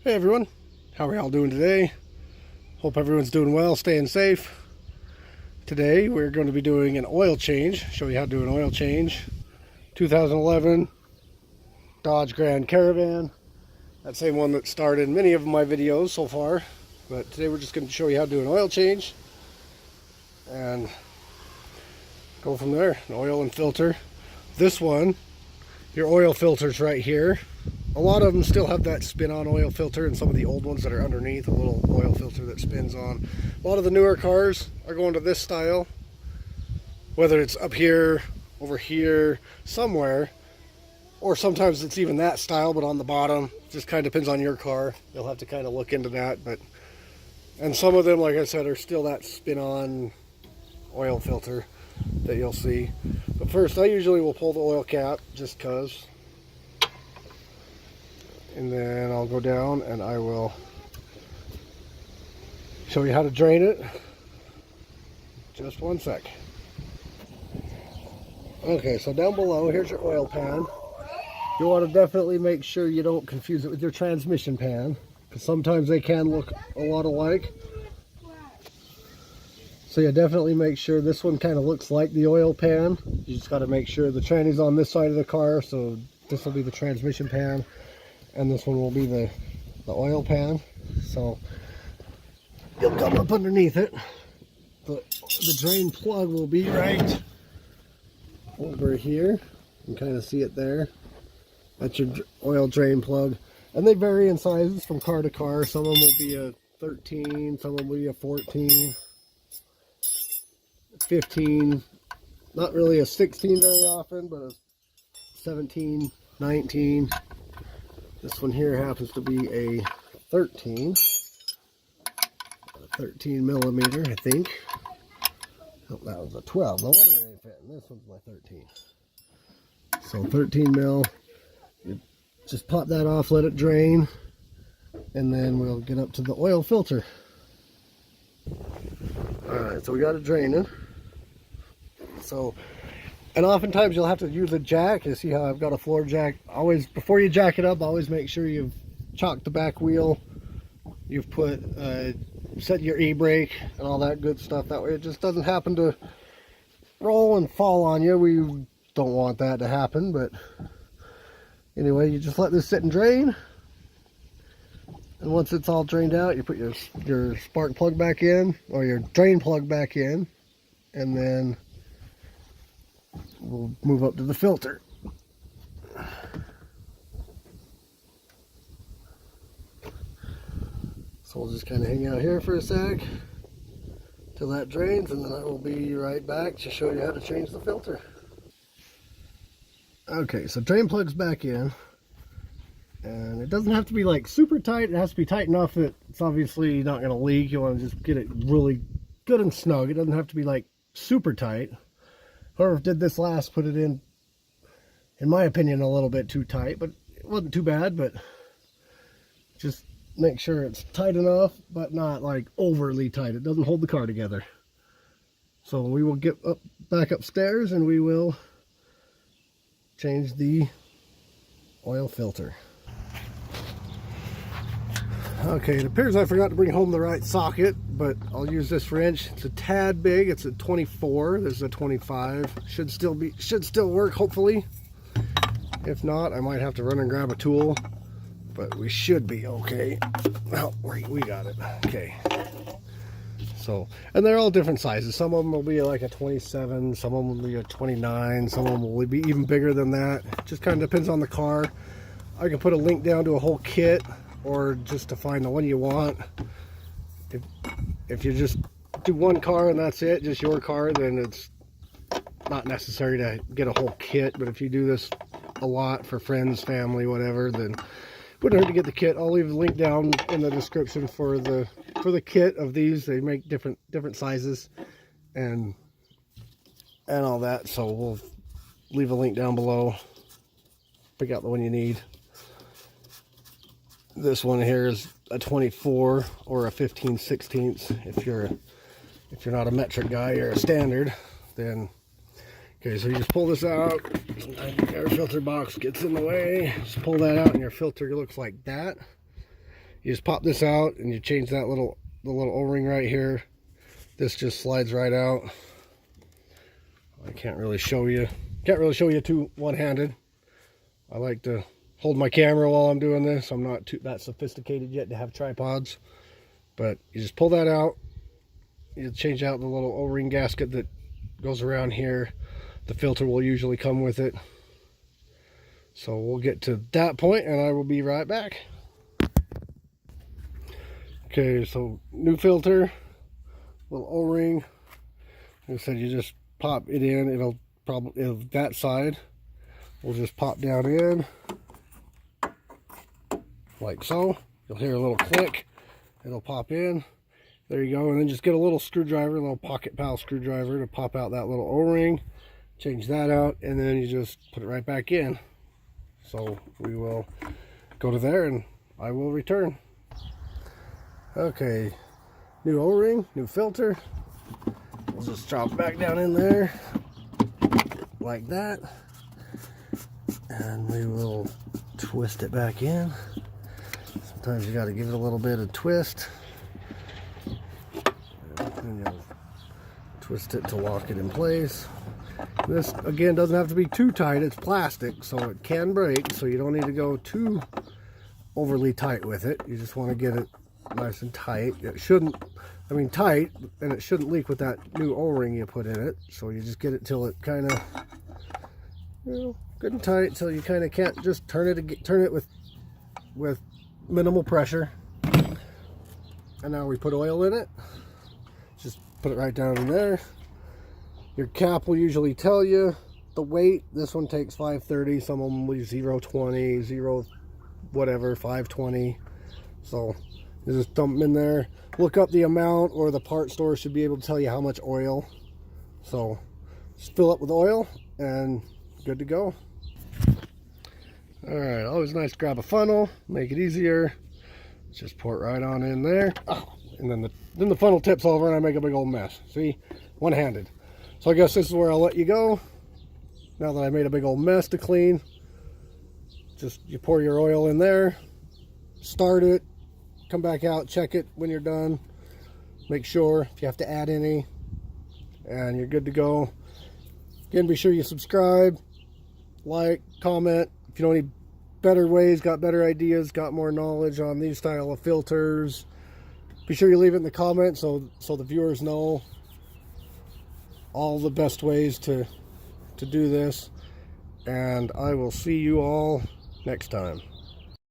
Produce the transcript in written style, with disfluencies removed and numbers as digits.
Hey everyone, how are y'all doing today? Hope everyone's doing well, staying safe. Today we're going to be doing an oil change, show you how to do an oil change. 2011 Dodge Grand Caravan, that same one that started many of my videos so far. But today we're just going to show you how to do an oil change and go from there. An oil and filter. This one, your oil filter's right here. A lot of them still have that spin-on oil filter, and some of the old ones that are underneath, a little oil filter that spins on. A lot of the newer cars are going to this style, whether it's up here, over here, somewhere, or sometimes it's even that style, but on the bottom. Just kind of depends on your car. You'll have to kind of look into that. And some of them, like I said, are still that spin-on oil filter that you'll see. But first, I usually will pull the oil cap, just because. And then I'll go down and I will show you how to drain it. Just one sec. Okay, so down below, here's your oil pan. You want to definitely make sure you don't confuse it with your transmission pan, because sometimes they can look a lot alike. So you definitely make sure this one kind of looks like the oil pan. You just got to make sure the tranny's on this side of the car, so this will be the transmission pan. And this one will be the oil pan. So you'll come up underneath it. The drain plug will be right over here. You can kind of see it there. That's your oil drain plug. And they vary in sizes from car to car. Some of them will be a 13, some of them will be a 14, 15. Not really a 16 very often, but a 17, 19. This one here happens to be a 13 millimeter, I think. Oh, that was a 12. No wonder it ain't fitting. This one's my 13. So 13 mil. You just pop that off, let it drain, and then we'll get up to the oil filter. Alright, so we got it draining. And oftentimes you'll have to use a jack. You see how I've got a floor jack. Always, before you jack it up, always make sure you've chalked the back wheel. You've put, set your e-brake and all that good stuff. That way it just doesn't happen to roll and fall on you. We don't want that to happen, but anyway, you just let this sit and drain. And once it's all drained out, you put your spark plug back in, or your drain plug back in, and then we'll move up to the filter. So we'll just kind of hang out here for a sec till that drains, and then I will be right back to show you how to change the filter. Okay, so drain plug's back in, and it doesn't have to be like super tight. It has to be tight enough that it's obviously not going to leak. You want to just get it really good and snug. It doesn't have to be like super tight. Whoever did this last put it in my opinion, a little bit too tight, but it wasn't too bad. But just make sure it's tight enough, but not like overly tight. It doesn't hold the car together. So we will get back upstairs and we will change the oil filter. Okay, it appears I forgot to bring home the right socket, but I'll use this wrench. It's a tad big. It's a 24. This is a 25. Should still work, hopefully. If not, I might have to run and grab a tool, but we should be okay. Oh, we got it. Okay. So, and they're all different sizes. Some of them will be like a 27, some of them will be a 29, some of them will be even bigger than that. Just kind of depends on the car. I can put a link down to a whole kit, or just to find the one you want. If you just do one car and that's it, just your car, then it's not necessary to get a whole kit. But if you do this a lot for friends, family, whatever, then it wouldn't hurt to get the kit. I'll leave the link down in the description for the kit of these. They make different sizes and all that, so we'll leave a link down below. Pick out the one you need. This one here is a 24 or a 15/16. If you're not a metric guy, you're a standard, then okay. So you just pull this out. Sometimes the air filter box gets in the way. Just pull that out, and your filter looks like that. You just pop this out and you change that the little O-ring right here. This just slides right out. I can't really show you too one-handed. I like to hold my camera while I'm doing this. I'm not that sophisticated yet to have tripods. But you just pull that out. You change out the little O-ring gasket that goes around here. The filter will usually come with it. So we'll get to that point and I will be right back. Okay, so new filter, little O-ring. Like I said, you just pop it in. It'll that side will just pop down in like so. You'll hear a little click. It'll pop in. There you go. And then just get a little screwdriver, a little pocket pal screwdriver to pop out that little O-ring. Change that out, and then you just put it right back in. So we will go to there and I will return. Okay, new O-ring, new filter. We'll just drop it back down in there like that. And we will twist it back in. Sometimes you got to give it a little bit of twist. And you'll twist it to lock it in place. This, again, doesn't have to be too tight. It's plastic, so it can break. So you don't need to go too overly tight with it. You just want to get it nice and tight. It shouldn't, I mean tight, and it shouldn't leak with that new O-ring you put in it. So you just get it till it kind of, good and tight, till you kind of can't just turn it with minimal pressure. And now we put oil in it. Just put it right down in there. Your cap will usually tell you the weight. This one takes 530. Some of them will use 020, 0 whatever, 520. So you just dump them in there. Look up the amount, or the part store should be able to tell you how much oil. So just fill up with oil and good to go. All right, always nice to grab a funnel, make it easier. Just pour it right on in there. Oh, and then the funnel tips over and I make a big old mess. See, one-handed. So I guess this is where I'll let you go. Now that I made a big old mess to clean, just you pour your oil in there, start it, come back out, check it when you're done, make sure if you have to add any, and you're good to go. Again, be sure you subscribe, like, comment. If you know any better ways, got better ideas, got more knowledge on these style of filters, be sure you leave it in the comments so the viewers know all the best ways to do this. And I will see you all next time.